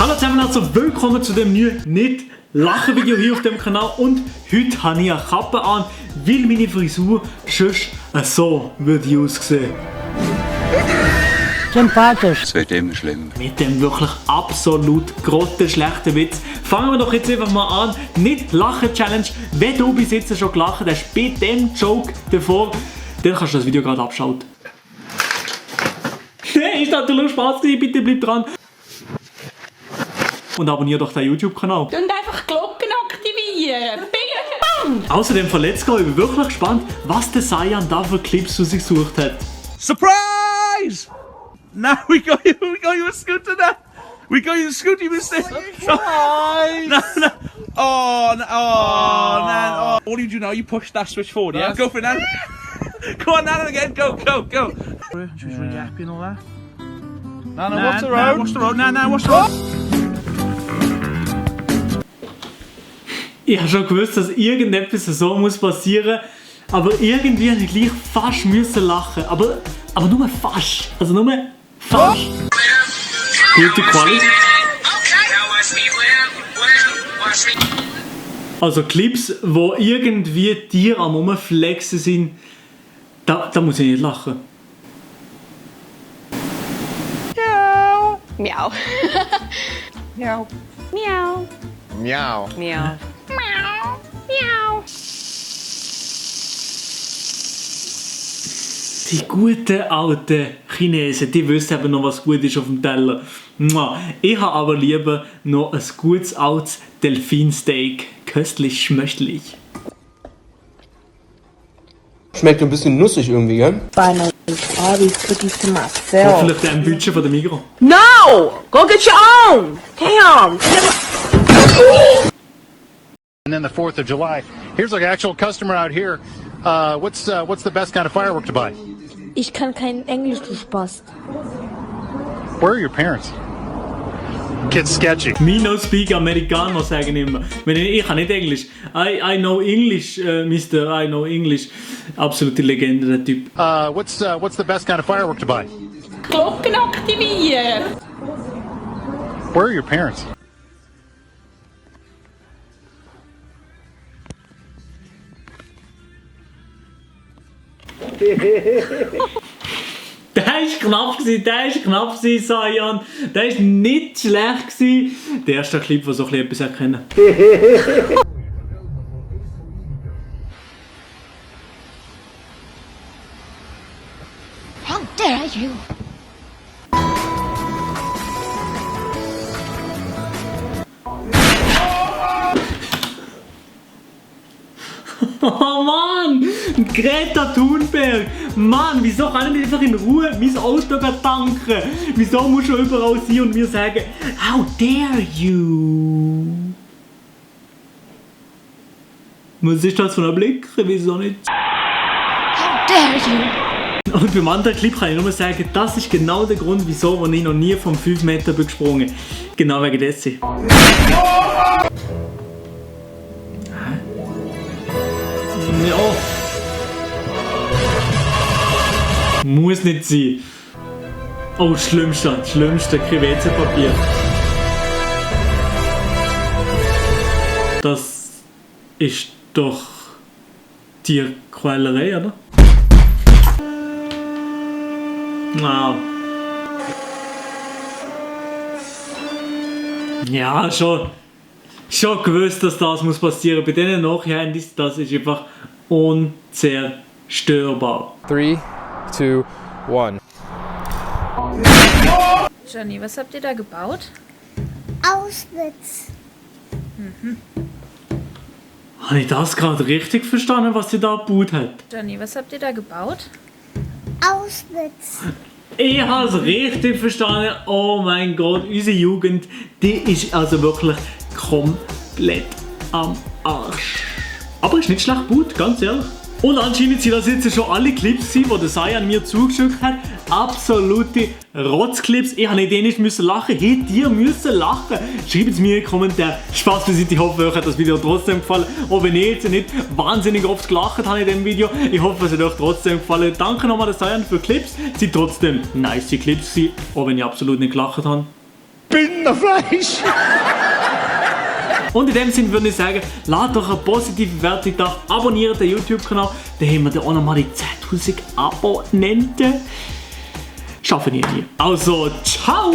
Hallo zusammen, also willkommen zu dem neuen Nicht-Lachen-Video hier auf dem Kanal. Und heute habe ich eine Kappe an, weil meine Frisur sonst so würde aussehen. Sympathisch. Es wird immer schlimmer. Mit dem wirklich absolut grottenschlechten Witz fangen wir doch jetzt einfach mal an. Nicht-Lachen-Challenge. Wenn du bis jetzt schon gelacht hast bei dem Joke davor, dann kannst du das Video gerade abschalten. Ist natürlich Spaß gewesen, bitte bleib dran. Und abonniere doch den YouTube-Kanal. Und einfach Glocken aktivieren. Bing, bang! Außerdem verletzt ich bin wirklich gespannt, was der Sayan da für Clips rausgesucht hat. Surprise! Now we got you a scooter now. We got you a scooter, you missed it. No. Oh, no. Oh, Nan. Oh. What do you do now? You push that switch forward, yeah? Go for it, Nan. Go on, Nan, again. Go. She's really happy and all that. No, watch the road. Watch the road. No, watch the road. Ich habe schon gewusst, dass irgendetwas so muss passieren, aber irgendwie musste ich gleich fast müssen lachen. Aber nur fast. Also nur fast. Gute Qualität. Also Clips, wo irgendwie Tiere am Rumflexen sind, da muss ich nicht lachen. Miau. Miau. Miau. Miau. Miau. Miau. Die guten alten Chinesen, die wissen eben noch, was gut ist auf dem Teller. Ich habe aber lieber noch ein gutes altes Delfinsteak. Köstlich, schmöchtlich. Schmeckt ein bisschen nussig irgendwie, gell? Buy my all these cookies to myself. Hoffentlich der Budget von der Migros. No! Go get your own! Damn! And then the 4th of July. Here's an actual customer out here. What's the best kind of firework to buy? Ich kann kein Englisch, du Spaß. Where are your parents? Kid's sketchy. Me no speak Americano sagen immer. Ich kann nicht Englisch. I know English, Mr. I know English. Absolute Legende, der Typ. What's the best kind of firework to buy? Glocken aktivieren. Where are your parents? Der war knapp, Sayan. Der war nicht schlecht. Der erste Clip, der so etwas erkennen. How dare you? Oh Mann! Greta Thunberg! Mann, wieso kann ich nicht einfach in Ruhe mein Auto tanken? Wieso muss schon überall sein und mir sagen, how dare you? Was ist das für ein Blick? Wieso nicht? How dare you? Und beim anderen Clip kann ich nur sagen, das ist genau der Grund, wieso ich noch nie vom 5 Meter bin gesprungen. Genau wegen dessen. Ja. Muss nicht sein. Oh, das Schlimmste, kein WC-Papier. Das ist doch Tierquälerei, oder? Wow. Ja, schon gewusst, dass das muss passieren. Bei diesen Nachhandys, das ist einfach unzerstörbar. 3, 2, 1. Johnny, was habt ihr da gebaut? Auschwitz. Habe ich das gerade richtig verstanden, was sie da gebaut hat? Johnny, was habt ihr da gebaut? Auschwitz. Ich habe es richtig verstanden. Oh mein Gott, unsere Jugend, die ist also wirklich komplett am Arsch. Aber ist nicht schlecht gebaut, ganz ehrlich. Und anscheinend sind das jetzt schon alle Clips, die der Sayan mir zugeschickt hat. Absolute Rotzclips. Ich habe nicht müssen lachen. Hättet ihr müssen lachen? Schreibt es mir in die Kommentare. Spaß beiseite. Ich hoffe, euch hat das Video trotzdem gefallen. Auch wenn ich jetzt nicht wahnsinnig oft gelacht habe in diesem Video. Ich hoffe, es hat euch trotzdem gefallen. Danke nochmal der Sayan für Clips. Sie sind trotzdem nice Clips, auch wenn ich absolut nicht gelacht habe. Bündnerfleisch. Und in dem Sinne würde ich sagen, lasst doch eine positive Bewertung da, abonniert den YouTube-Kanal, dann haben wir dann auch nochmal die 10.000 Abonnenten. Schaffen wir nie. Also, ciao!